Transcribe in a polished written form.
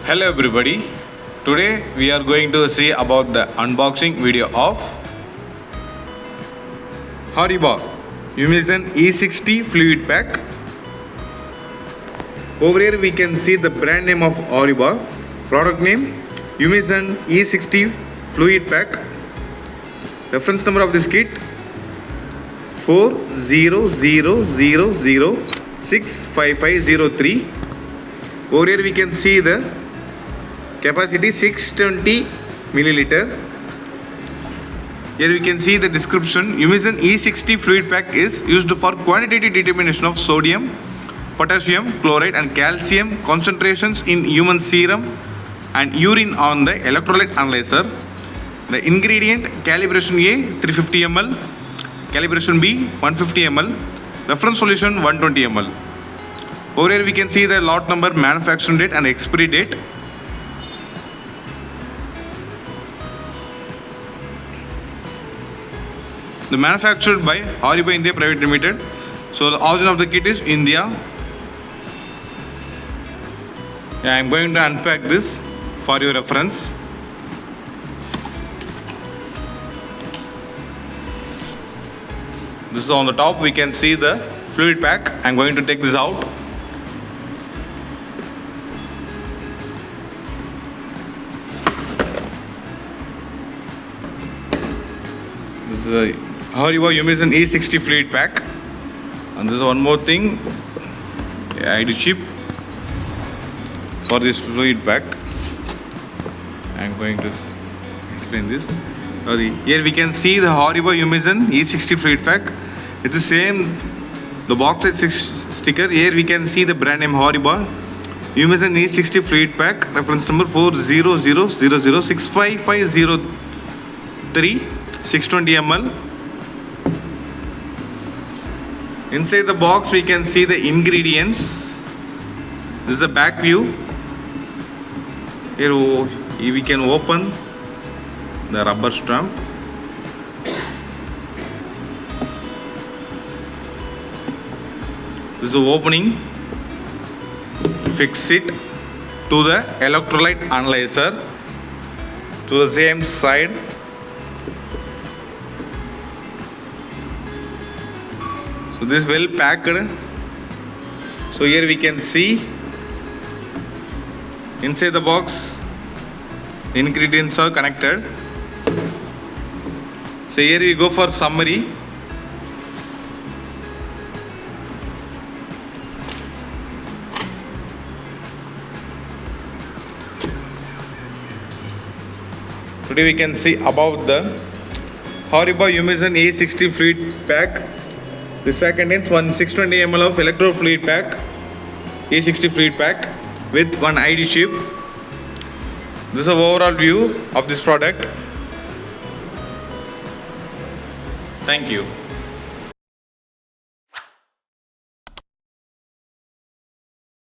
Hello everybody. Today we are going to see about the unboxing video of HORIBA Yumizen E60 fluid pack. Over here we can see the brand name of HORIBA, product name Yumizen E60 fluid pack. Reference number of this kit 400065503. Over here we can see the capacity 620 milliliter. Here we can see the description. Yumizen E60 fluid pack is used for quantitative determination of sodium, potassium, chloride and calcium concentrations in human serum and urine on the electrolyte analyzer. The ingredient: calibration A 350 ml, calibration B 150 ml, reference solution 120 ml. Over here we can see the lot number, manufacturing date and expiry date. The manufactured by HORIBA India Private Limited. So the origin of the kit is India. I am going to unpack this for your reference. This is on the top. We can see the fluid pack. I am going to take this out. This is a HORIBA Yumizen E60 fluid pack, and this is one more thing, ID chip for this fluid pack. I am going to explain this. Here we can see the HORIBA Yumizen E60 fluid pack. It's the same, the box sticker. Here we can see the brand name HORIBA Yumizen E60 fluid pack, reference number 400065503, 620 ml. Inside the box we can see the ingredients. This is the back view. Here we can open the rubber stamp. This is the opening. Fix it to the electrolyte analyzer to the same side. So this is well packed. So here we can see inside the box the ingredients are connected. So here we go for summary. Today we can see about the HORIBA Yumizen E60 fluid pack. This pack contains one 620 ml of electrode fluid pack, E60 fluid pack with one ID chip. This is an overall view of this product. Thank you.